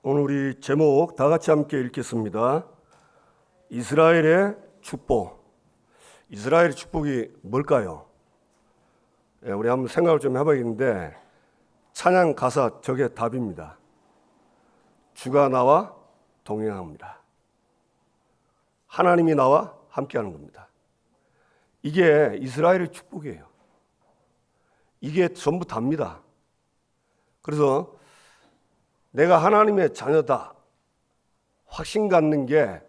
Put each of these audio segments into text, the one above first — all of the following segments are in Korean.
오늘 우리 제목 다 같이 함께 읽겠습니다. 이스라엘의 축복. 이스라엘의 축복이 뭘까요? 우리 한번 생각을 좀 해봐야겠는데 찬양 가사 저게 답입니다. 주가 나와 동행합니다. 하나님이 나와 함께하는 겁니다. 이게 이스라엘의 축복이에요. 이게 전부 답니다. 그래서 내가 하나님의 자녀다 확신 갖는 게,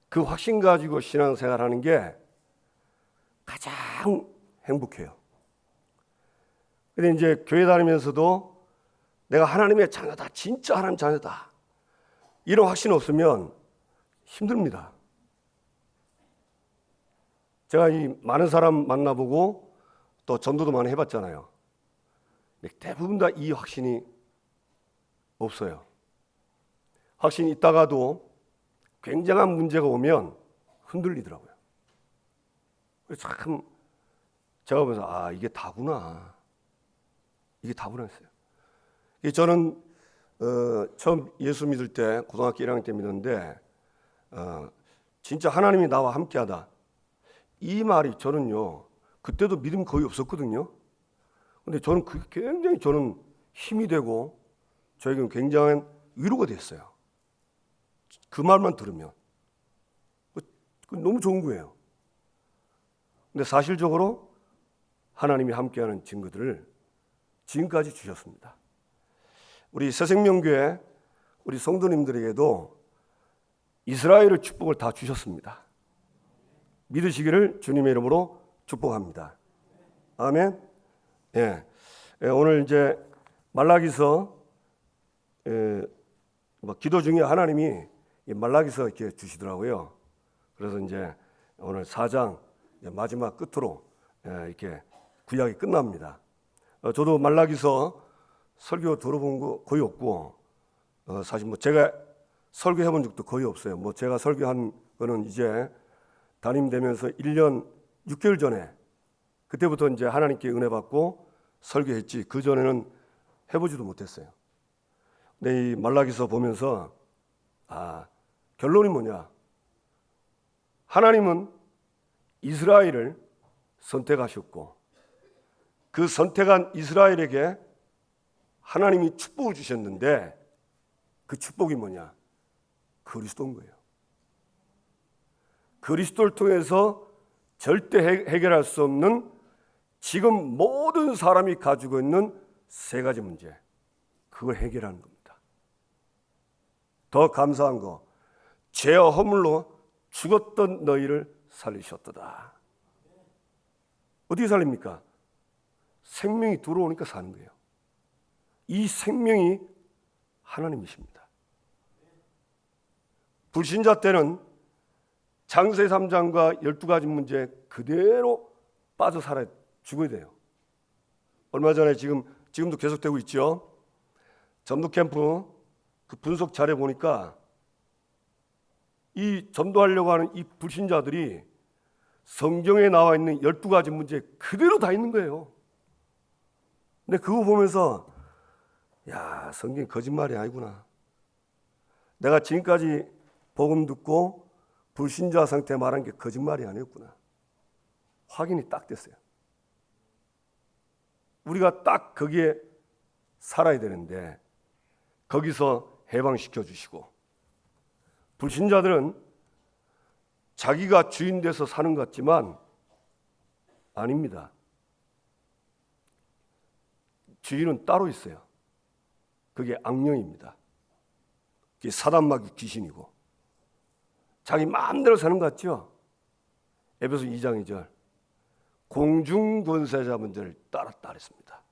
그 확신 가지고 신앙생활하는 게 가장 행복해요. 근데 이제 교회 다니면서도 내가 하나님의 자녀다, 진짜 하나님 자녀다, 이런 확신 없으면 힘듭니다. 제가 이 많은 사람 만나보고 또 전도도 많이 해봤잖아요. 대부분 다 이 확신이 없어요. 확신이 있다가도 굉장한 문제가 오면 흔들리더라고요. 그래서 참 제가 보면서 이게 다구나, 이게 다구나 했어요. 저는 처음 예수 믿을 때 고등학교 1학년 때 믿었는데 진짜 하나님이 나와 함께하다, 이 말이 저는요 그때도 믿음 거의 없었거든요. 근데 저는 그게 굉장히 힘이 되고 저에게는 굉장한 위로가 됐어요. 그 말만 들으면 너무 좋은 거예요. 근데 사실적으로 하나님이 함께하는 증거들을 지금까지 주셨습니다. 우리 새생명교회 우리 성도님들에게도 이스라엘의 축복을 다 주셨습니다. 믿으시기를 주님의 이름으로 축복합니다. 아멘. 오늘 이제 말라기서 기도 중에 하나님이 말라기서 이렇게 주시더라고요. 그래서 이제 오늘 4장 마지막 끝으로 이렇게 구약이 끝납니다. 저도 말라기서 설교 들어본 거 거의 없고, 사실 제가 설교해본 적도 거의 없어요. 제가 설교한 거는 이제 담임되면서 1년 6개월 전에, 그때부터 이제 하나님께 은혜 받고 설교했지, 그 전에는 해보지도 못했어요. 근데 이 말라기서 보면서 결론이 뭐냐? 하나님은 이스라엘을 선택하셨고, 그 선택한 이스라엘에게 하나님이 축복을 주셨는데, 그 축복이 뭐냐? 그리스도인 거예요. 그리스도를 통해서 절대 해결할 수 없는 지금 모든 사람이 가지고 있는 세 가지 문제, 그걸 해결하는 겁니다. 더 감사한 거, 죄와 허물로 죽었던 너희를 살리셨도다. 어떻게 살립니까? 생명이 들어오니까 사는 거예요. 이 생명이 하나님이십니다. 불신자 때는 창세 3장과 12가지 문제 그대로 빠져 살아 죽어야 돼요. 얼마 전에 지금도 계속되고 있죠. 전도 캠프 그 분석 자료 보니까 이 전도하려고 하는 이 불신자들이 성경에 나와 있는 12가지 문제 그대로 다 있는 거예요. 근데 그거 보면서 성경이 거짓말이 아니구나. 내가 지금까지 복음 듣고 불신자 상태 말한 게 거짓말이 아니었구나. 확인이 딱 됐어요. 우리가 딱 거기에 살아야 되는데 거기서 해방시켜 주시고, 불신자들은 자기가 주인 돼서 사는 것 같지만 아닙니다. 주인은 따로 있어요. 그게 악령입니다. 그게 사단마귀 귀신이고, 자기 마음대로 사는 것 같죠? 에베소 2장 2절 공중 권세자분들을 따랐다 그랬습니다.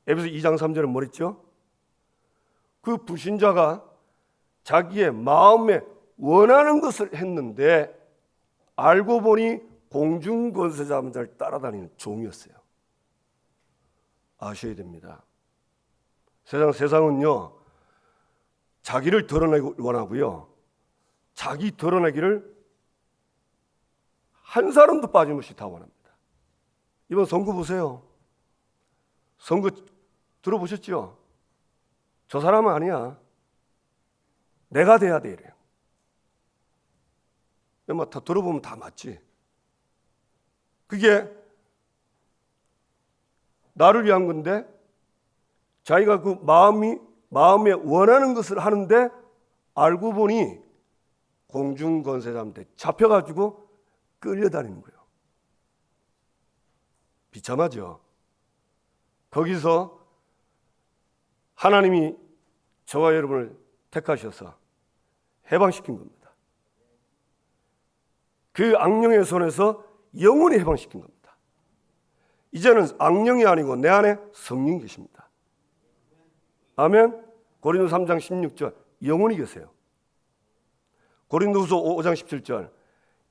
에베소 2장 3절은 뭐랬죠? 그 불신자가 자기의 마음에 원하는 것을 했는데 알고 보니 공중 권세자분들을 따라다니는 종이었어요. 아셔야 됩니다. 세상은요 자기를 드러내기 원하고요, 자기 드러내기를 한 사람도 빠짐없이 다 원합니다. 이번 선거 보세요. 선거 들어보셨죠? 저 사람은 아니야. 내가 돼야 돼 이래요. 다 들어보면 다 맞지. 그게 나를 위한 건데 자기가 그 마음에 원하는 것을 하는데 알고 보니 공중권세자한테 잡혀가지고 끌려다니는 거예요. 비참하죠. 거기서 하나님이 저와 여러분을 택하셔서 해방시킨 겁니다. 그 악령의 손에서 영원히 해방시킨 겁니다. 이제는 악령이 아니고 내 안에 성령이 계십니다. 아멘. 고린도 3장 16절 영원히 계세요. 고린도후서 5장 17절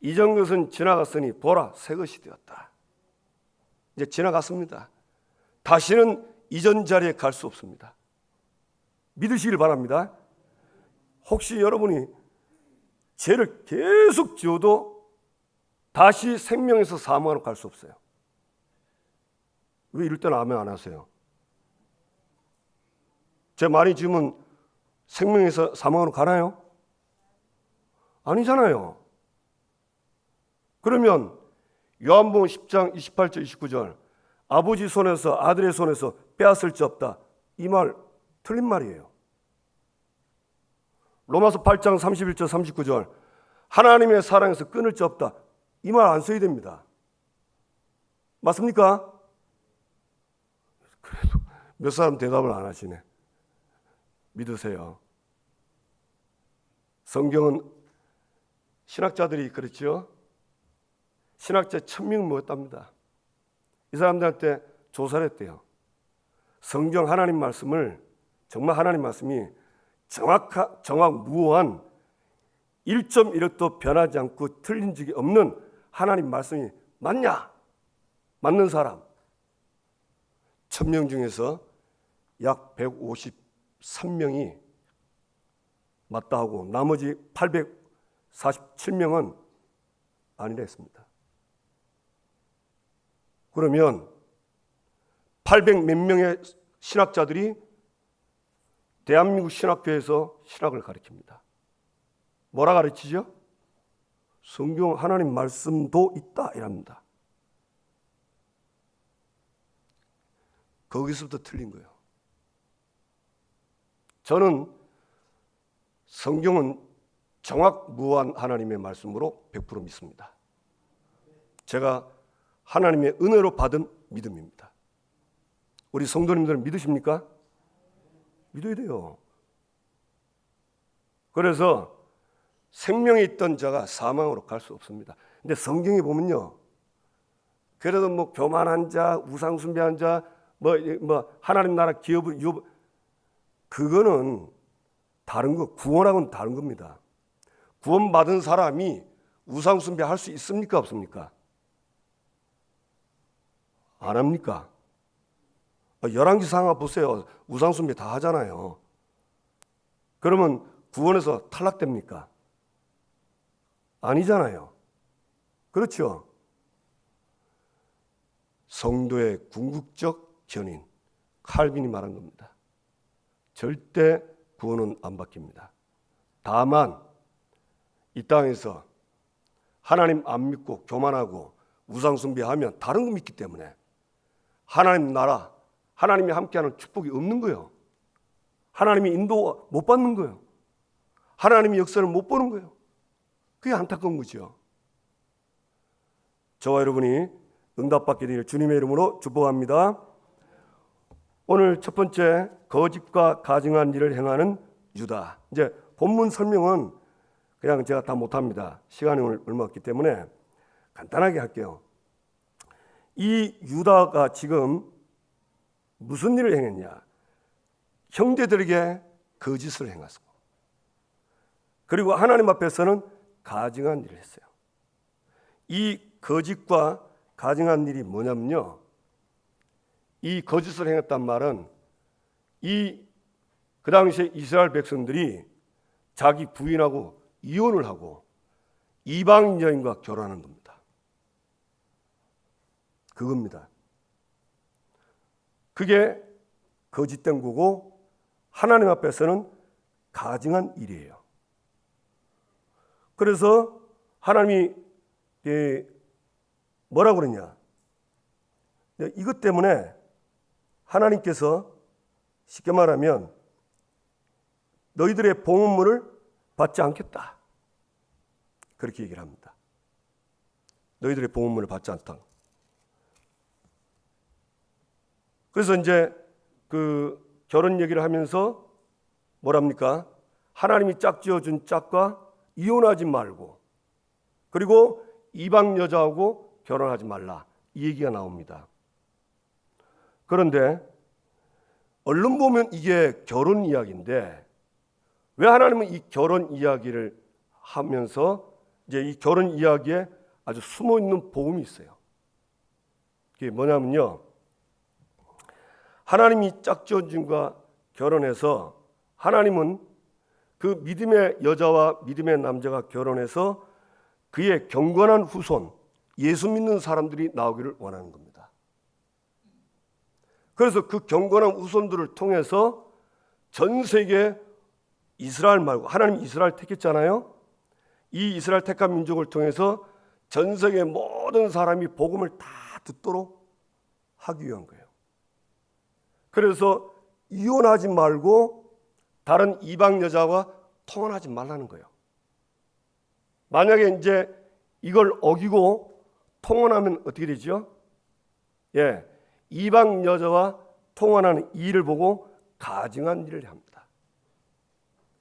이전 것은 지나갔으니 보라 새 것이 되었다. 이제 지나갔습니다. 다시는 이전 자리에 갈 수 없습니다. 믿으시길 바랍니다. 혹시 여러분이 죄를 계속 지어도 다시 생명에서 사망으로 갈 수 없어요. 왜 이럴 때는 아멘 안 하세요? 죄 많이 지으면 생명에서 사망으로 가나요? 아니잖아요. 그러면 요한복음 10장 28절 29절 아버지 손에서 아들의 손에서 빼앗을 수 없다. 이 말 틀린 말이에요. 로마서 8장 31절 39절 하나님의 사랑에서 끊을 수 없다. 이 말 안 써야 됩니다. 맞습니까? 그래도 몇 사람 대답을 안 하시네. 믿으세요. 성경은 신학자들이 그렇죠. 신학자 1000명 모였답니다. 이 사람들한테 조사를 했대요. 성경 하나님 말씀을 정말 하나님 말씀이 정확무오한 1.1획도 변하지 않고 틀린 적이 없는 하나님 말씀이 맞냐? 맞는 사람 1000명 중에서 약 153명이 맞다 하고 나머지 847명은 아니라 했습니다. 그러면 800 몇 명의 신학자들이 대한민국 신학교에서 신학을 가르칩니다. 뭐라 가르치죠? 성경 하나님 말씀도 있다 이랍니다. 거기서부터 틀린 거예요. 저는 성경은 정확무오한 하나님의 말씀으로 100% 믿습니다. 제가 하나님의 은혜로 받은 믿음입니다. 우리 성도님들은 믿으십니까? 믿어야 돼요. 그래서 생명에 있던 자가 사망으로 갈 수 없습니다. 근데 성경에 보면요. 그래도 뭐 교만한 자, 우상 숭배한 자, 뭐 하나님 나라 기업을 그거는 다른 거, 구원하고는 다른 겁니다. 구원받은 사람이 우상 숭배할 수 있습니까? 없습니까? 안 합니까? 열왕기상하 보세요. 우상 숭배 다 하잖아요. 그러면 구원에서 탈락됩니까? 아니잖아요. 그렇죠? 성도의 궁극적 견인, 칼빈이 말한 겁니다. 절대 구원은 안 바뀝니다. 다만 이 땅에서 하나님 안 믿고 교만하고 우상 숭배하면 다른 거 믿기 때문에 하나님 나라, 하나님이 함께하는 축복이 없는 거예요. 하나님이 인도 못 받는 거예요. 하나님이 역사를 못 보는 거예요. 그게 안타까운 거죠. 저와 여러분이 응답받게 되길 주님의 이름으로 축복합니다. 오늘 첫 번째, 거짓과 가증한 일을 행하는 유다. 이제 본문 설명은 그냥 제가 다 못합니다. 시간이 오늘 얼마 없기 때문에 간단하게 할게요. 이 유다가 지금 무슨 일을 행했냐? 형제들에게 거짓을 행했고, 그리고 하나님 앞에서는 가증한 일을 했어요. 이 거짓과 가증한 일이 뭐냐면요, 이 거짓을 행했단 말은 그 당시에 이스라엘 백성들이 자기 부인하고 이혼을 하고 이방인 여인과 결혼하는 겁니다. 그겁니다. 그게 거짓된 거고, 하나님 앞에서는 가증한 일이에요. 그래서 하나님이 뭐라고 그러냐? 이것 때문에 하나님께서 쉽게 말하면 너희들의 봉헌물을 받지 않겠다. 그렇게 얘기를 합니다. 너희들의 봉헌물을 받지 않다. 그래서 이제 그 결혼 얘기를 하면서 뭐랍니까? 하나님이 짝지어준 짝과 이혼하지 말고, 그리고 이방 여자하고 결혼하지 말라, 이 얘기가 나옵니다. 그런데 얼른 보면 이게 결혼 이야기인데 왜 하나님은 이 결혼 이야기를 하면서 이제 이 결혼 이야기에 아주 숨어 있는 복음이 있어요. 그게 뭐냐면요, 하나님이 짝지어준과 결혼해서 하나님은 그 믿음의 여자와 믿음의 남자가 결혼해서 그의 경건한 후손, 예수 믿는 사람들이 나오기를 원하는 겁니다. 그래서 그 경건한 후손들을 통해서 전 세계 이스라엘 말고, 하나님 이스라엘 택했잖아요. 이 이스라엘 택한 민족을 통해서 전 세계 모든 사람이 복음을 다 듣도록 하기 위한 거예요. 그래서 이혼하지 말고 다른 이방 여자와 통혼하지 말라는 거예요. 만약에 이제 이걸 어기고 통혼하면 어떻게 되죠? 이방 여자와 통혼하는 이 일을 보고 가증한 일을 합니다.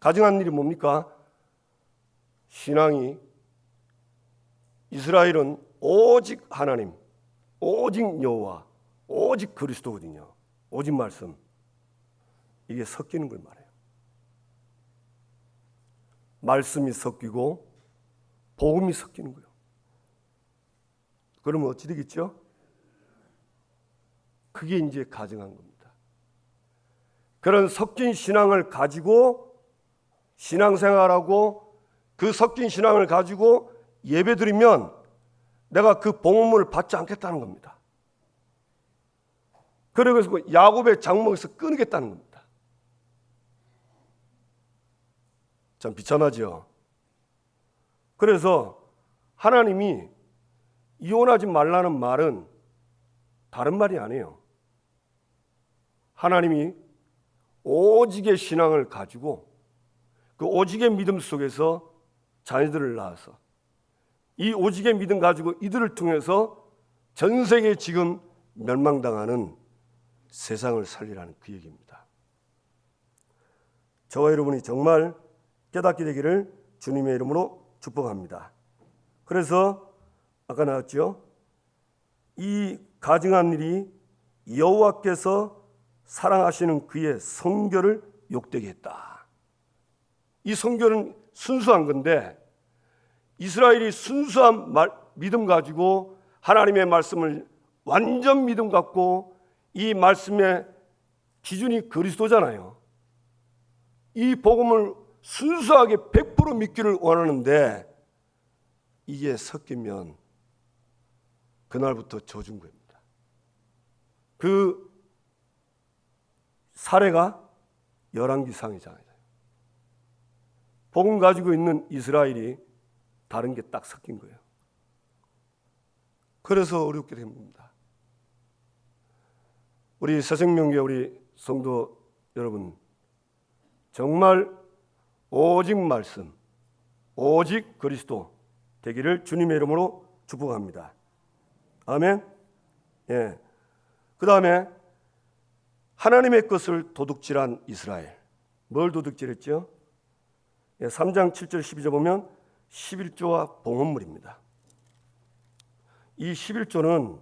가증한 일이 뭡니까? 신앙이, 이스라엘은 오직 하나님, 오직 여호와, 오직 그리스도거든요. 오직 말씀. 이게 섞이는 걸 말해요. 말씀이 섞이고 복음이 섞이는 거예요. 그러면 어찌 되겠죠? 그게 이제 가증한 겁니다. 그런 섞인 신앙을 가지고 신앙생활하고 그 섞인 신앙을 가지고 예배드리면 내가 그 봉헌물을 받지 않겠다는 겁니다. 그래서 야곱의 장막에서 끊겠다는 겁니다. 참 비참하죠. 그래서 하나님이 이혼하지 말라는 말은 다른 말이 아니에요. 하나님이 오직의 신앙을 가지고 그 오직의 믿음 속에서 자녀들을 낳아서 이 오직의 믿음 가지고 이들을 통해서 전 세계에 지금 멸망당하는 세상을 살리라는 그 얘기입니다. 저와 여러분이 정말 깨닫게 되기를 주님의 이름으로 축복합니다. 그래서 아까 나왔죠. 이 가증한 일이 여호와께서 사랑하시는 그의 성결을 욕되게 했다. 이 성결은 순수한 건데 이스라엘이 순수한 믿음 가지고 하나님의 말씀을 완전 믿음 갖고 이 말씀의 기준이 그리스도잖아요. 이 복음을 순수하게 100% 믿기를 원하는데 이게 섞이면 그날부터 저준 겁니다. 그 사례가 열왕기상이잖아요. 복음 가지고 있는 이스라엘이 다른 게 딱 섞인 거예요. 그래서 어렵게 된 겁니다. 우리 새생명교회 우리 성도 여러분, 정말 오직 말씀, 오직 그리스도 되기를 주님의 이름으로 축복합니다. 아멘. 그 다음에 하나님의 것을 도둑질한 이스라엘. 뭘 도둑질했죠? 3장 7절 12절 보면 11조와 봉헌물입니다. 이 11조는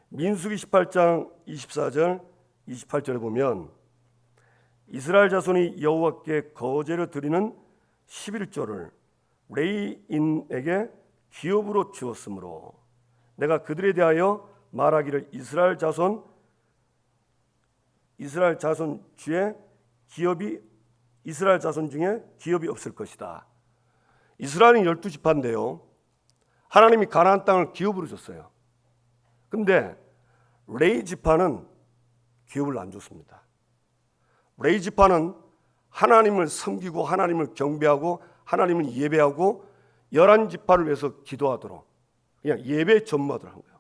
민수기 18장 24절 28절에 보면 이스라엘 자손이 여호와께 거제로 드리는 11조를 레위인에게 기업으로 주었으므로 내가 그들에 대하여 말하기를 이스라엘 자손 중에 기업이 없을 것이다. 이스라엘은 12지파인데요. 하나님이 가나안 땅을 기업으로 줬어요. 근데 레위 지파는 기업을 안 줬습니다. 레위 지파는 하나님을 섬기고 하나님을 경배하고 하나님을 예배하고 11지파를 위해서 기도하도록 그냥 예배 전무하도록 한 거예요.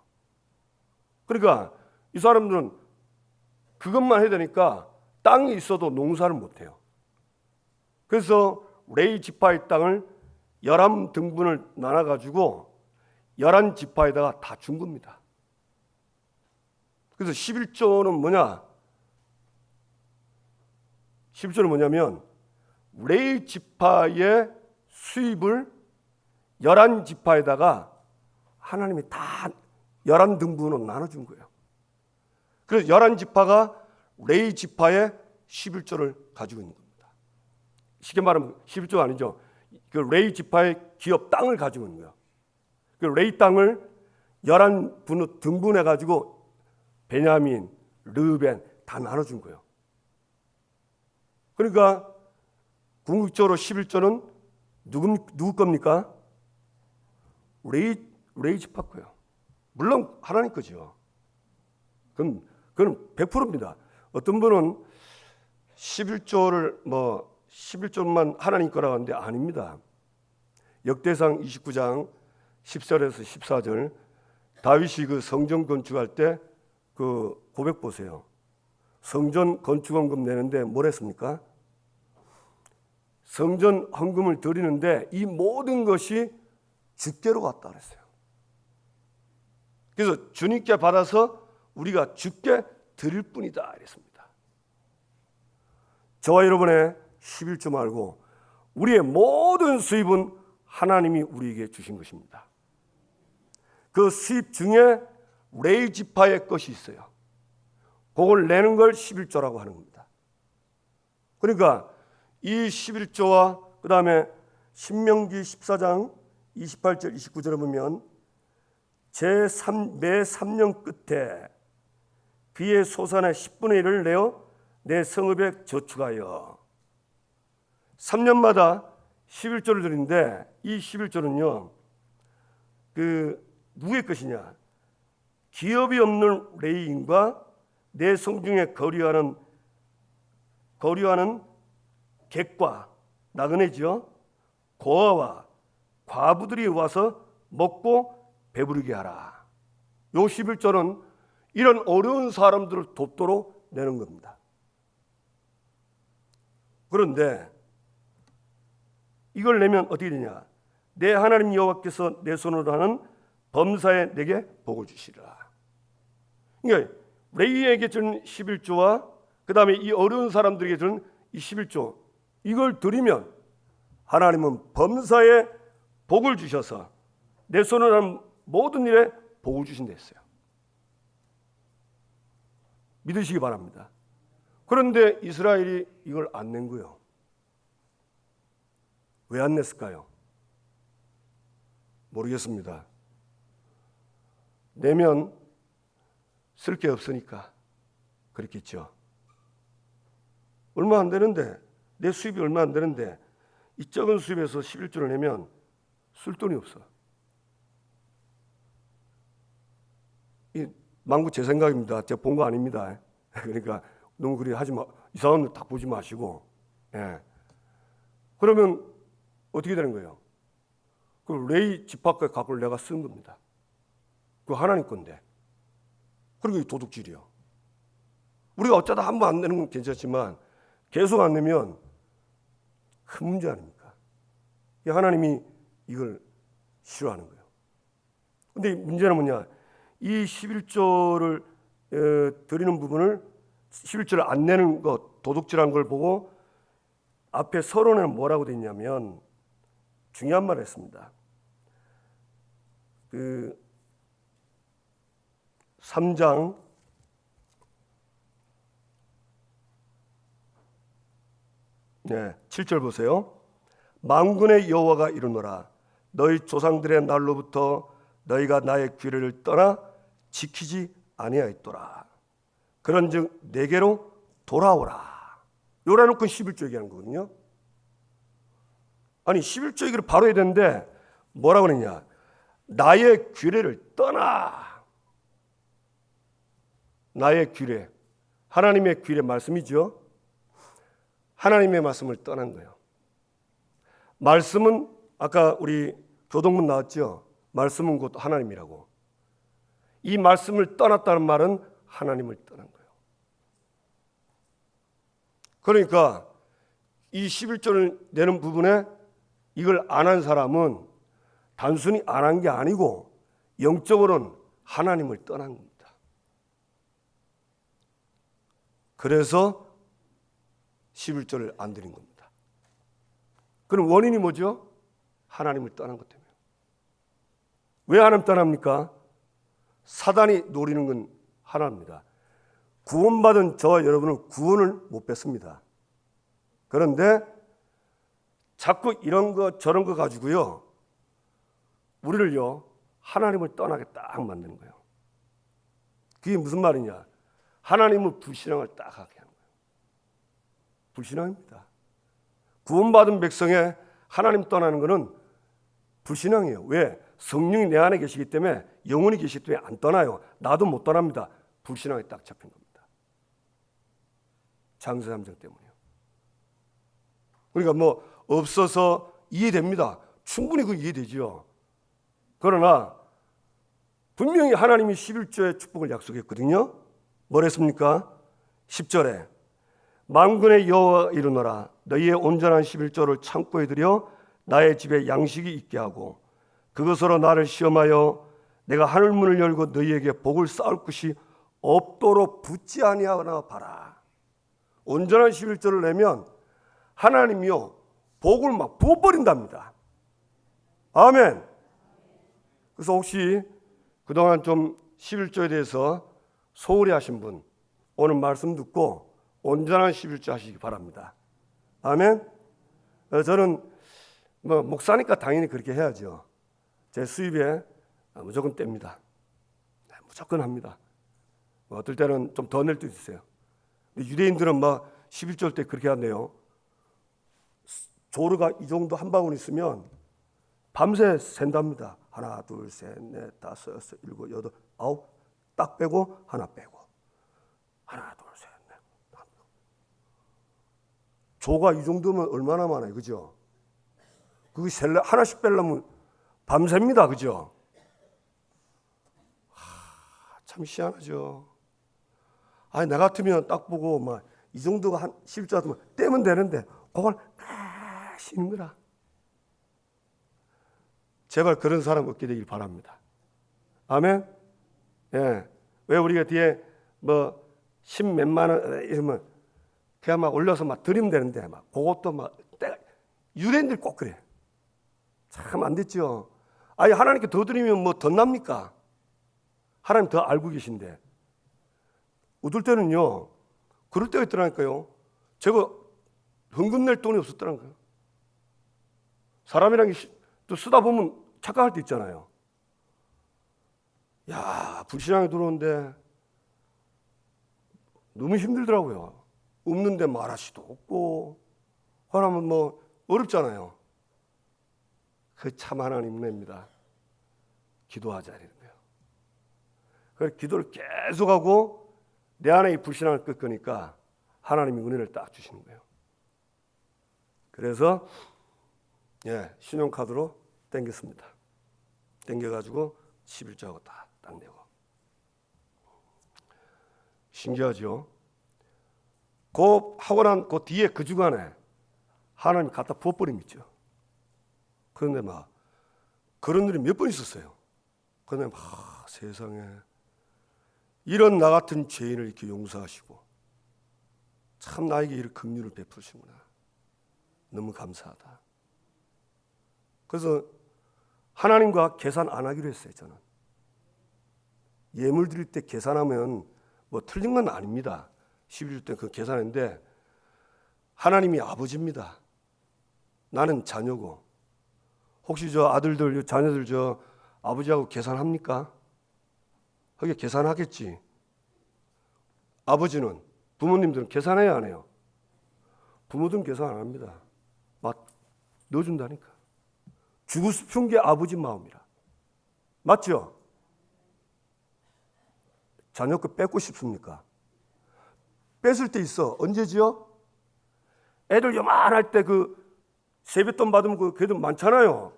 그러니까 이 사람들은 그것만 해야 되니까 땅이 있어도 농사를 못해요. 그래서 레위 지파의 땅을 11등분을 나눠가지고 11지파에다가 다 준 겁니다. 그래서 11조는 뭐냐? 11조는 뭐냐면 레위 지파의 수입을 11지파에다가 하나님이 다 11등분으로 나눠준 거예요. 그래서 11지파가 레위 지파의 11조를 가지고 있는 겁니다. 쉽게 말하면 11조가 아니죠. 그 레위 지파의 기업 땅을 가지고 있는 거예요. 그 레위 땅을 11분으로 등분해 가지고 베냐민, 르벤 다 나눠준 거예요. 그러니까 궁극적으로 11조는 누구 겁니까? 레위 지파 거예요. 물론 하나님 거죠. 그건 100%입니다. 어떤 분은 11조만 하나님 거라고 하는데 아닙니다. 역대상 29장 10절에서 14절 다윗이 그 성전 건축할 때 그 고백 보세요. 성전 건축원금 내는데 뭘 했습니까? 성전 헌금을 드리는데 이 모든 것이 주께로 갔다 그랬어요. 그래서 주님께 받아서 우리가 주께 드릴 뿐이다 이랬습니다. 저와 여러분의 11조 말고 우리의 모든 수입은 하나님이 우리에게 주신 것입니다. 그 수입 중에 레위 지파의 것이 있어요. 그걸 내는 걸 11조라고 하는 겁니다. 그러니까 이 11조와 그 다음에 신명기 14장 28절 29절에 보면 매 3년 끝에 그의 소산의 10분의 1을 내어 내 성읍에 저축하여 3년마다 11조를 드리는데 이 11조는요 누구의 것이냐? 기업이 없는 레위인과 내 성중에 거류하는 객과 나그네지요 고아와 과부들이 와서 먹고 배부르게 하라. 요 11조는 이런 어려운 사람들을 돕도록 내는 겁니다. 그런데 이걸 내면 어떻게 되냐? 내 하나님 여호와께서 내 손으로 하는 범사에 내게 복을 주시리라. 그러니까 레위에게 주는 11조와 그 다음에 이 어려운 사람들에게 주는 이 11조 이걸 드리면 하나님은 범사에 복을 주셔서 내 손으로 하는 모든 일에 복을 주신다 했어요. 믿으시기 바랍니다. 그런데 이스라엘이 이걸 안 낸 거예요. 왜 안 냈을까요? 모르겠습니다. 내면 쓸 게 없으니까 그렇겠죠. 얼마 안 되는데 내 수입이 얼마 안 되는데 이 적은 수입에서 11조를 내면 쓸 돈이 없어. 이 망구 제 생각입니다. 제가 본 거 아닙니다. 그러니까 너무 그리 하지 마. 이상한 거 딱 보지 마시고. 예. 그러면 어떻게 되는 거예요? 그 레위 지파의 값을 내가 쓴 겁니다. 그 하나님 건데. 그리고 이 도둑질이요. 우리가 어쩌다 한 번 안 내는 건 괜찮지만 계속 안 내면 큰 문제 아닙니까? 하나님이 이걸 싫어하는 거예요. 근데 문제는 뭐냐? 이 11조를 드리는 부분을 11조를 안 내는 것, 도둑질한 걸 보고 앞에 서론에는 뭐라고 돼 있냐면 중요한 말을 했습니다. 3장 7절 보세요. 만군의 여호와가 이르노라 너희 조상들의 날로부터 너희가 나의 규례를 떠나 지키지 아니하였도다. 그런즉 내게로 돌아오라. 요래놓고 11조 얘기하는 거거든요. 아니 11조 얘기를 바로 해야 되는데 뭐라고 그러냐? 나의 규례를 떠나. 나의 규례, 하나님의 규례 말씀이죠. 하나님의 말씀을 떠난 거예요. 말씀은 아까 우리 교동문 나왔죠. 말씀은 곧 하나님이라고. 이 말씀을 떠났다는 말은 하나님을 떠난 거예요. 그러니까 이 11조를 내는 부분에 이걸 안 한 사람은 단순히 안 한 게 아니고 영적으로는 하나님을 떠난 겁니다. 그래서 11조를 안 드린 겁니다. 그럼 원인이 뭐죠? 하나님을 떠난 것 때문에. 왜 하나님 떠납니까? 사단이 노리는 건 하나입니다. 구원받은 저와 여러분은 구원을 못 뺐습니다. 그런데 자꾸 이런 거 저런 거 가지고요, 우리를요 하나님을 떠나게 딱 만드는 거예요. 그게 무슨 말이냐? 하나님은 불신앙을 딱 하게 하는 거예요. 불신앙입니다. 구원받은 백성의 하나님 떠나는 것은 불신앙이에요. 왜? 성령이 내 안에 계시기 때문에, 영원히 계시기 때문에 안 떠나요. 나도 못 떠납니다. 불신앙에 딱 잡힌 겁니다. 장세 함정 때문에요. 그러니까 뭐 없어서 이해됩니다. 충분히 그 이해되죠. 그러나 분명히 하나님이 11조의 축복을 약속했거든요. 뭐랬습니까? 10절에 만군의 여호와 이르노라, 너희의 온전한 11조를 창고에 들여 나의 집에 양식이 있게 하고 그것으로 나를 시험하여 내가 하늘문을 열고 너희에게 복을 쌓을 것이 없도록 붙지 아니하나 봐라. 온전한 11조를 내면 하나님이요 복을 막 부어버린답니다. 아멘. 그래서 혹시 그동안 좀 11조에 대해서 소홀히 하신 분, 오늘 말씀 듣고 온전한 11조 하시기 바랍니다. 아멘. 저는 뭐 목사니까 당연히 그렇게 해야죠. 제 수입에 무조건 뗍니다. 무조건 합니다. 어떨 때는 좀 더 낼 때도 있어요. 유대인들은 막 11조 때 그렇게 한대요. 조르가 이 정도 한 바구니 있으면 밤새 샌답니다. 하나, 둘, 셋, 넷, 다섯, 여섯, 일곱, 여덟, 아홉, 딱 빼고 하나 빼고 하나, 둘, 셋, 넷. 조가 이 정도면 얼마나 많아요, 그죠? 그거 하나씩 빼려면 밤새입니다, 그죠? 참 희한하죠. 아니 나 같으면 딱 보고 막 이 정도가 한 11조 같으면 떼면 되는데 그걸 다 쉬는 거라. 제발 그런 사람 없게 되길 바랍니다. 아멘. 예. 왜 우리가 뒤에 뭐 10몇만 원 이러면 그냥 막 올려서 막 드리면 되는데 막 그것도 막 유대인들 꼭 그래. 참 안 됐죠. 아니 하나님께 더 드리면 뭐 더 납니까? 하나님 더 알고 계신데. 어떨 때는요, 그럴 때가 있더라니까요. 제가 헌금 낼 돈이 없었더란 거예요. 사람이랑 또 쓰다 보면 착각할 때 있잖아요. 야, 불신앙이 들어오는데 너무 힘들더라고요. 없는데 말할 수도 없고, 하라면 뭐 어렵잖아요. 그 참 하나님 은혜입니다. 기도하자 이런 거예요. 그래서 기도를 계속하고 내 안에 이 불신앙을 꺾으니까 하나님이 은혜를 딱 주시는 거예요. 그래서 신용카드로 땡겼습니다. 땡겨가지고 11조하고 딱 내고. 신기하죠? 그 하고 난 그 뒤에 그 주간에 하나님이 갖다 부어버림 있죠. 그런데 막 그런 일이 몇 번 있었어요. 그런데 막 세상에 이런 나 같은 죄인을 이렇게 용서하시고 참 나에게 이런 긍휼을 베푸시구나. 너무 감사하다. 그래서 하나님과 계산 안 하기로 했어요. 저는 예물 드릴 때 계산하면 뭐 틀린 건 아닙니다. 11조 때 그 계산했는데 하나님이 아버지입니다. 나는 자녀고. 혹시 저 아들들 자녀들 저 아버지하고 계산합니까? 하게 계산하겠지. 아버지는 부모님들은 계산해야 안 해요. 부모들은 계산 안 합니다. 막 넣어준다니까. 주고 싶은 게 아버지 마음이라. 맞죠? 자녀 거 뺏고 싶습니까? 뺏을 때 있어. 언제지요? 애들 요만할 때 그 세뱃돈 받으면 그 걔들 많잖아요.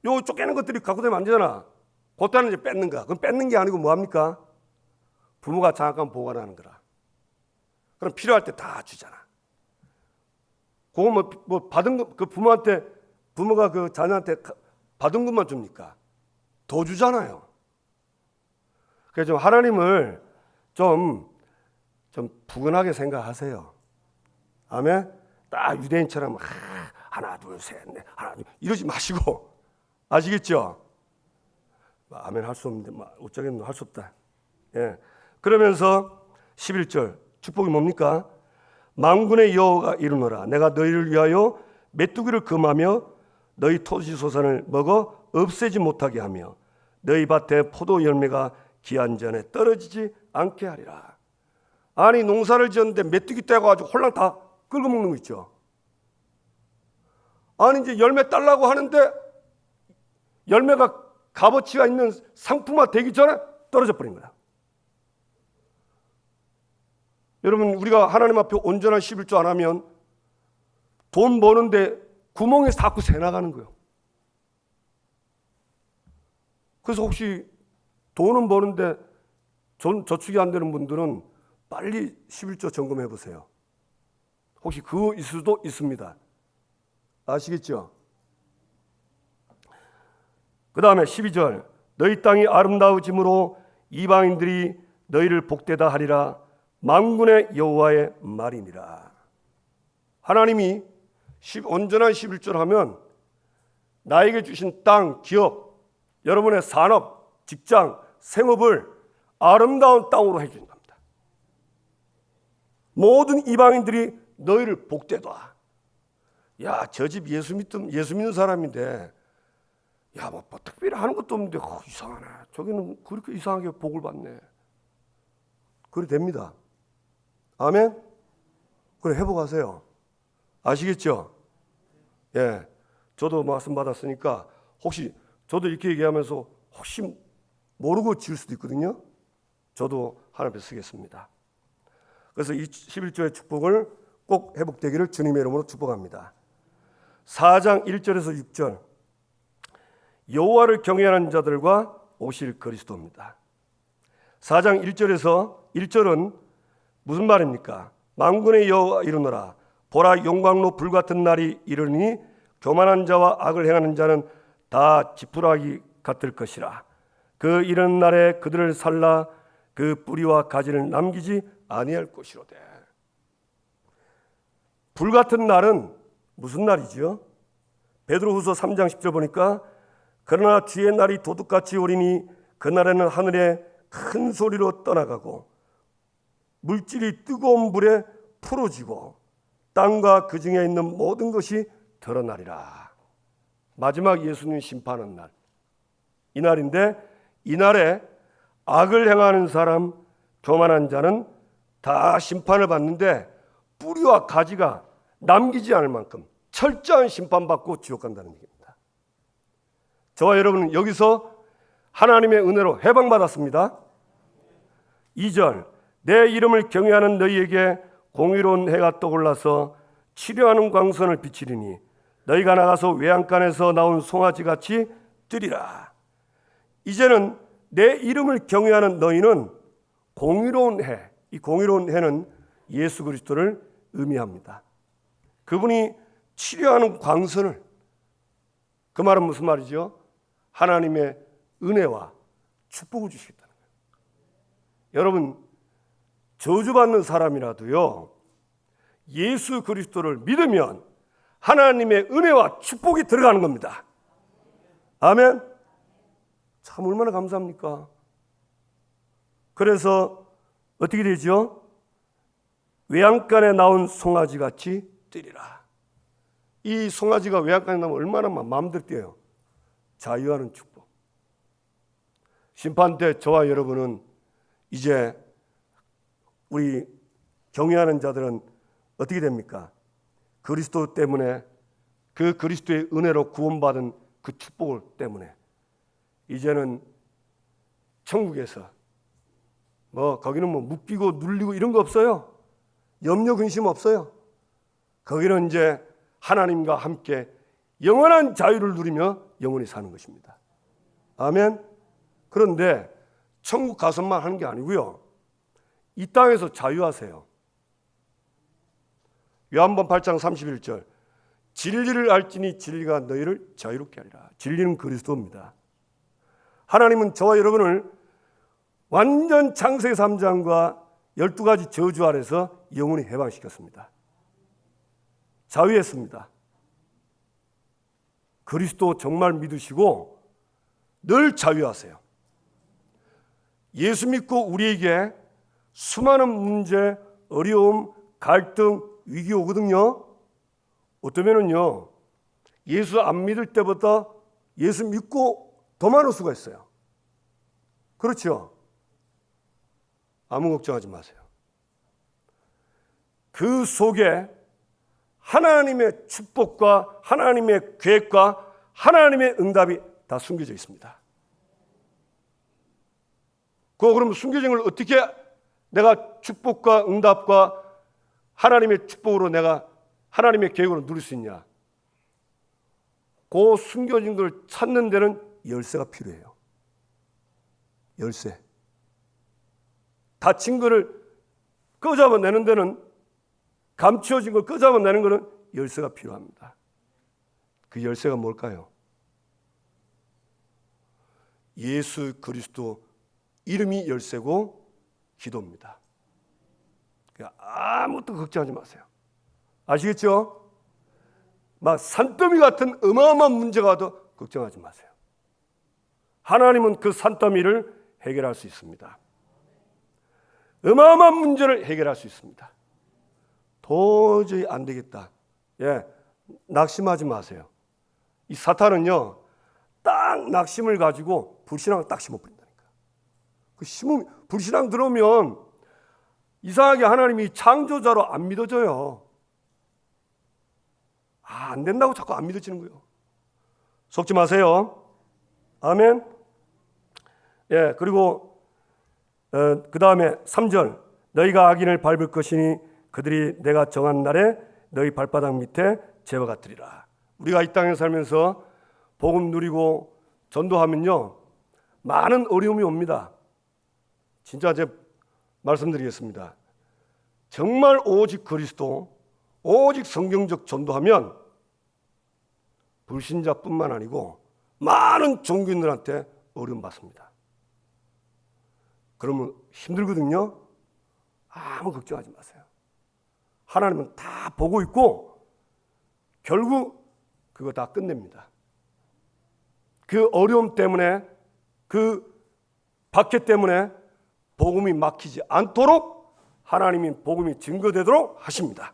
요 쫓겨는 것들이 갖고 다니면 안 되잖아. 그때는 이제 뺏는 거야. 그럼 뺏는 게 아니고 뭐 합니까? 부모가 장학금 보관하는 거라. 그럼 필요할 때 다 주잖아. 그거 뭐 받은 거, 그 부모한테, 부모가 그 자녀한테 받은 것만 줍니까? 더 주잖아요. 그래서 좀 하나님을 좀 부근하게 생각하세요. 아멘? 딱 유대인처럼 하나 둘 셋 넷 하나 둘 이러지 마시고, 아시겠죠? 아멘 할 수 없는데 어쩌겠노, 할 수 없다. 예. 그러면서 11절 축복이 뭡니까? 만군의 여호와가 이르노라 내가 너희를 위하여 메뚜기를 금하며 너희 토지 소산을 먹어 없애지 못하게 하며 너희 밭에 포도 열매가 기한 전에 떨어지지 않게 하리라. 아니 농사를 지었는데 메뚜기 떼가지고 홀랑 다 긁어먹는 거 있죠. 아니 이제 열매 딸라고 하는데 열매가 값어치가 있는 상품화 되기 전에 떨어져 버린 거야. 여러분 우리가 하나님 앞에 온전한 11조 안 하면 돈 버는데 구멍에서 자꾸 새 나가는 거예요. 그래서 혹시 돈은 버는데 저축이 안 되는 분들은 빨리 11조 점검해 보세요. 혹시 그거 있을 수도 있습니다. 아시겠죠? 그 다음에 12절 너희 땅이 아름다워짐으로 이방인들이 너희를 복되다 하리라. 만군의 여호와의 말이니라. 하나님이 온전한 11조를 하면 나에게 주신 땅, 기업, 여러분의 산업, 직장, 생업을 아름다운 땅으로 해주는 겁니다. 모든 이방인들이 너희를 복되다. 야, 저 집 예수 믿는 사람인데 야, 뭐 특별히 하는 것도 없는데 이상하네. 저기는 그렇게 이상하게 복을 받네. 그래 됩니다. 아멘? 그래 회복하세요. 아시겠죠? 예, 저도 말씀 받았으니까 혹시 저도 이렇게 얘기하면서 혹시 모르고 지을 수도 있거든요. 저도 하나님 앞에 쓰겠습니다. 그래서 이 11조의 축복을 꼭 회복되기를 주님의 이름으로 축복합니다. 4장 1절에서 6절 여호와를 경외하는 자들과 오실 그리스도입니다. 4장 1절에서 1절은 무슨 말입니까? 만군의 여호와 이르노라 보라 용광로 불같은 날이 이르니 교만한 자와 악을 행하는 자는 다 지푸라기 같을 것이라. 그 이른 날에 그들을 살라 그 뿌리와 가지를 남기지 아니할 것이로되. 불같은 날은 무슨 날이죠? 베드로후서 3장 10절 보니까 그러나 주의 날이 도둑같이 오리니 그날에는 하늘에 큰 소리로 떠나가고 물질이 뜨거운 불에 풀어지고 땅과 그 중에 있는 모든 것이 드러나리라. 마지막 예수님 심판하는 날, 이 날인데 이 날에 악을 행하는 사람, 교만한 자는 다 심판을 받는데 뿌리와 가지가 남기지 않을 만큼 철저한 심판받고 지옥 간다는 얘기입니다. 저와 여러분은 여기서 하나님의 은혜로 해방받았습니다. 2절 내 이름을 경외하는 너희에게 공의로운 해가 떠올라서 치료하는 광선을 비치리니 너희가 나가서 외양간에서 나온 송아지같이 뜨리라. 이제는 내 이름을 경외하는 너희는 공의로운 해, 이 공의로운 해는 예수 그리스도를 의미합니다. 그분이 치료하는 광선을, 그 말은 무슨 말이죠? 하나님의 은혜와 축복을 주시겠다는 거예요. 여러분 저주받는 사람이라도요 예수 그리스도를 믿으면 하나님의 은혜와 축복이 들어가는 겁니다. 아멘. 참 얼마나 감사합니까? 그래서 어떻게 되죠? 외양간에 나온 송아지같이 뛰리라. 이 송아지가 외양간에 나오면 얼마나 마음대로 뛰어요. 자유하는 축복. 심판 때 저와 여러분은 이제 우리 경외하는 자들은 어떻게 됩니까? 그리스도 때문에, 그 그리스도의 은혜로 구원받은 그 축복을 때문에 이제는 천국에서 거기는 묶이고 눌리고 이런 거 없어요. 염려 근심 없어요. 거기는 이제 하나님과 함께 영원한 자유를 누리며 영원히 사는 것입니다. 아멘. 그런데 천국 가서만 하는 게 아니고요, 이 땅에서 자유하세요. 요한복음 8장 31절, 진리를 알지니 진리가 너희를 자유롭게 하리라. 진리는 그리스도입니다. 하나님은 저와 여러분을 완전 창세기 3장과 12가지 저주 아래서 영원히 해방시켰습니다. 자유했습니다. 그리스도 정말 믿으시고 늘 자유하세요. 예수 믿고 우리에게 수많은 문제, 어려움, 갈등, 위기 오거든요. 어쩌면은요, 예수 안 믿을 때보다 예수 믿고 더 많을 수가 있어요. 그렇죠? 아무 걱정하지 마세요. 그 속에 하나님의 축복과 하나님의 계획과 하나님의 응답이 다 숨겨져 있습니다. 그럼 숨겨진 걸 어떻게 내가 축복과 응답과 하나님의 축복으로 내가 하나님의 계획으로 누릴 수 있냐? 그 숨겨진 걸 찾는 데는 열쇠가 필요해요. 열쇠. 닫힌 거를 끄잡아내는 데는, 감추어진 걸 끄잡아내는 것은 열쇠가 필요합니다. 그 열쇠가 뭘까요? 예수 그리스도 이름이 열쇠고 기도입니다. 아무것도 걱정하지 마세요. 아시겠죠? 막 산더미 같은 어마어마한 문제가 와도 걱정하지 마세요. 하나님은 그 산더미를 해결할 수 있습니다. 어마어마한 문제를 해결할 수 있습니다. 도저히 안 되겠다. 낙심하지 마세요. 이 사탄은요, 딱 낙심을 가지고 불신앙을 딱 심어버린다니까. 그 불신앙 들어오면 이상하게 하나님이 창조자로 안 믿어져요. 안 된다고 자꾸 안 믿어지는 거예요. 속지 마세요. 아멘. 그리고 그 다음에 3절, 너희가 악인을 밟을 것이니 그들이 내가 정한 날에 너희 발바닥 밑에 재와 같으리라. 우리가 이 땅에 살면서 복음 누리고 전도하면요, 많은 어려움이 옵니다. 진짜 제가 말씀드리겠습니다. 정말 오직 그리스도, 오직 성경적 전도하면 불신자뿐만 아니고 많은 종교인들한테 어려움 받습니다. 그러면 힘들거든요. 아무 걱정하지 마세요. 하나님은 다 보고 있고 결국 그거 다 끝냅니다. 그 어려움 때문에, 그 박해 때문에 복음이 막히지 않도록 하나님이 복음이 증거되도록 하십니다.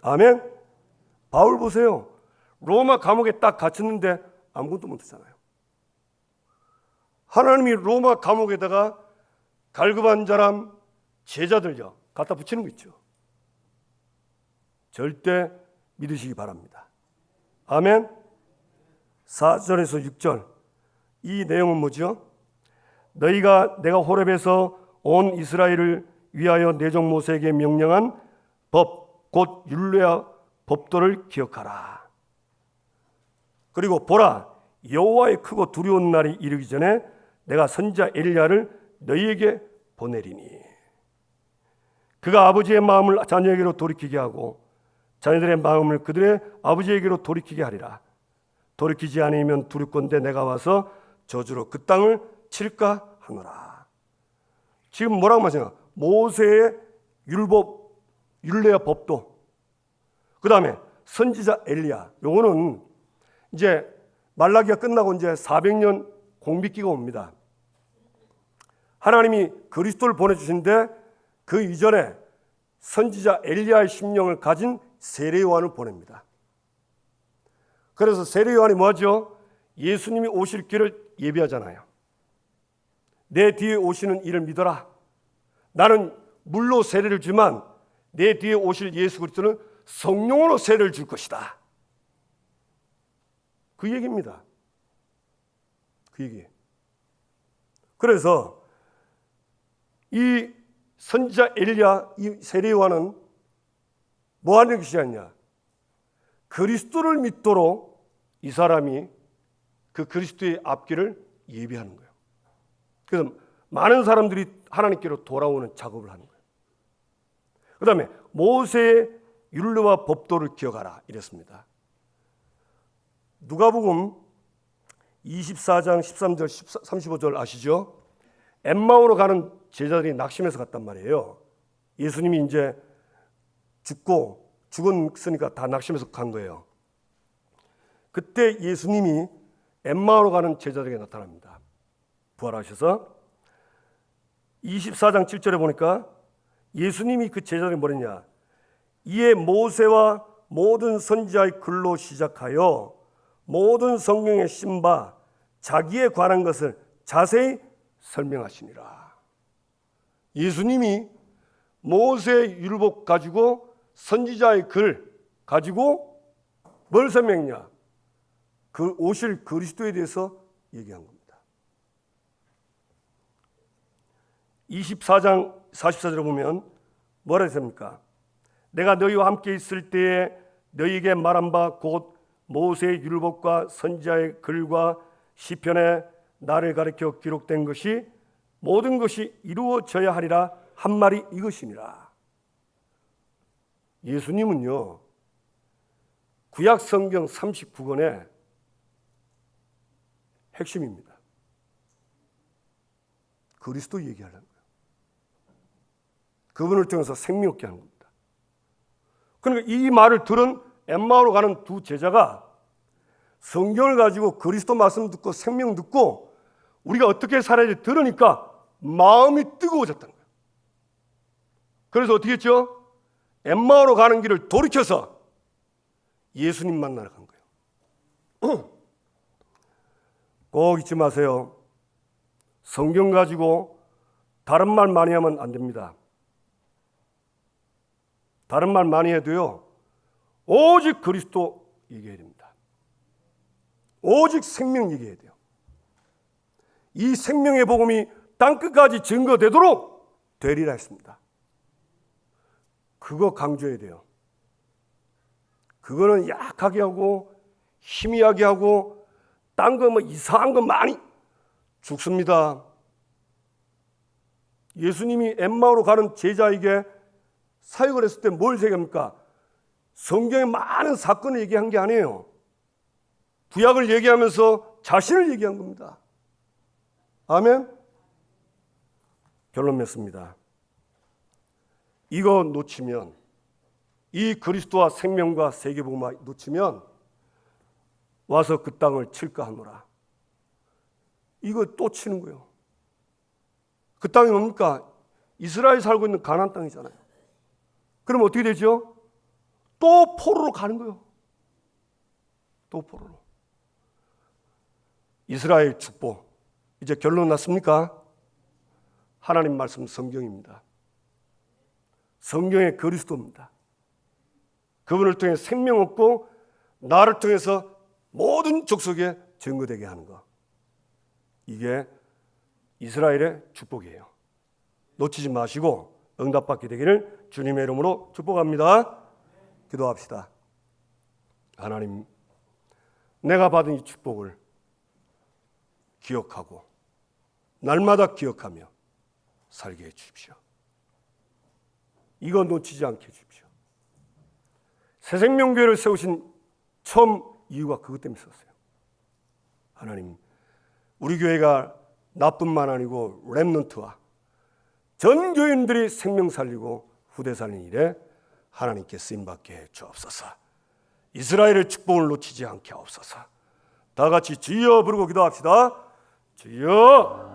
아멘. 바울 보세요. 로마 감옥에 딱 갇혔는데 아무것도 못했잖아요. 하나님이 로마 감옥에다가 갈급한 사람, 제자들요 갖다 붙이는 거 있죠. 절대 믿으시기 바랍니다. 아멘. 4절에서 6절, 이 내용은 뭐죠? 내가 호렙에서 온 이스라엘을 위하여 내 종 모세에게 명령한 법, 곧 율례와 법도를 기억하라. 그리고 보라, 여호와의 크고 두려운 날이 이르기 전에 내가 선지자 엘리야를 너희에게 보내리니 그가 아버지의 마음을 자녀에게로 돌이키게 하고 자녀들의 마음을 그들의 아버지에게로 돌이키게 하리라. 돌이키지 않으면 두렵건대 내가 와서 저주로 그 땅을 칠까 하노라. 지금 뭐라고 말씀하세요? 모세의 율법, 율례와 법도, 그 다음에 선지자 엘리야. 요거는 이제 말라기가 끝나고 이제 400년 공비기가 옵니다. 하나님이 그리스도를 보내주신데 그 이전에 선지자 엘리야의 심령을 가진 세례 요한을 보냅니다. 그래서 세례 요한이 뭐하죠? 예수님이 오실 길을 예비하잖아요. 내 뒤에 오시는 이를 믿어라. 나는 물로 세례를 주지만 내 뒤에 오실 예수 그리스도는 성령으로 세례를 줄 것이다. 그 얘기입니다. 그 얘기. 그래서 이 선지자 엘리야, 이 세례 요한은 뭐 하는 것이 아니냐? 그리스도를 믿도록 이 사람이 그 그리스도의 앞길을 예비하는 거예요. 그래서 많은 사람들이 하나님께로 돌아오는 작업을 하는 거예요. 그 다음에 모세의 율례와 법도를 기억하라 이랬습니다. 누가복음 24장 13절 35절 아시죠? 엠마오로 가는 제자들이 낙심해서 갔단 말이에요. 예수님이 이제 죽었으니까 다 낙심해서 간 거예요. 그때 예수님이 엠마오로 가는 제자들에게 나타납니다. 부활하셔서 24장 7절에 보니까 예수님이 그 제자들에게 뭐랬냐? 이에 모세와 모든 선지자의 글로 시작하여 모든 성경에 신 바 자기에 관한 것을 자세히 설명하시니라. 예수님이 모세의 율법 가지고 선지자의 글 가지고 뭘 설명했냐? 그 오실 그리스도에 대해서 얘기한 겁니다. 24장 44절에 보면 뭐라 했습니까? 내가 너희와 함께 있을 때에 너희에게 말한 바 곧 모세의 율법과 선지자의 글과 시편에 나를 가리켜 기록된 것이 모든 것이 이루어져야 하리라 한 말이 이것이니라. 예수님은요, 구약 성경 39권의 핵심입니다. 그리스도 얘기하려는 거예요. 그분을 통해서 생명 얻게 하는 겁니다. 그러니까 이 말을 들은 엠마오로 가는 두 제자가 성경을 가지고 그리스도 말씀 듣고 생명 듣고 우리가 어떻게 살아야지 들으니까 마음이 뜨거워졌다는 거예요. 그래서 어떻게 했죠? 엠마오로 가는 길을 돌이켜서 예수님 만나러 간 거예요. 꼭 잊지 마세요. 성경 가지고 다른 말 많이 하면 안 됩니다. 다른 말 많이 해도요, 오직 그리스도 얘기해야 됩니다. 오직 생명 얘기해야 돼요. 이 생명의 복음이 땅끝까지 증거되도록 되리라 했습니다. 그거 강조해야 돼요. 그거는 약하게 하고 희미하게 하고 딴 거 뭐 이상한 거 많이 죽습니다. 예수님이 엠마오로 가는 제자에게 사역을 했을 때 뭘 얘기합니까? 성경에 많은 사건을 얘기한 게 아니에요. 구약을 얘기하면서 자신을 얘기한 겁니다. 아멘? 결론 맺습니다. 이거 놓치면, 이 그리스도와 생명과 세계복음을 놓치면 와서 그 땅을 칠까 하노라. 이거 또 치는 거예요. 그 땅이 뭡니까? 이스라엘 살고 있는 가나안 땅이잖아요. 그럼 어떻게 되죠? 또 포로로 가는 거예요. 또 포로로. 이스라엘 축복. 이제 결론 났습니까? 하나님 말씀 성경입니다. 성경의 그리스도입니다. 그분을 통해 생명 얻고 나를 통해서 모든 족속에 증거되게 하는 것. 이게 이스라엘의 축복이에요. 놓치지 마시고 응답받게 되기를 주님의 이름으로 축복합니다. 기도합시다. 하나님, 내가 받은 이 축복을 기억하고 날마다 기억하며 살게 해주십시오. 이거 놓치지 않게 해주십시오. 새생명교회를 세우신 처음 이유가 그것 때문에 있었어요. 하나님, 우리 교회가 나뿐만 아니고 렘넌트와 전 교인들이 생명 살리고 후대 살리는 일에 하나님께 쓰임받게 해 주옵소서. 이스라엘의 축복을 놓치지 않게 하옵소서. 다 같이 주여 부르고 기도합시다. 주여.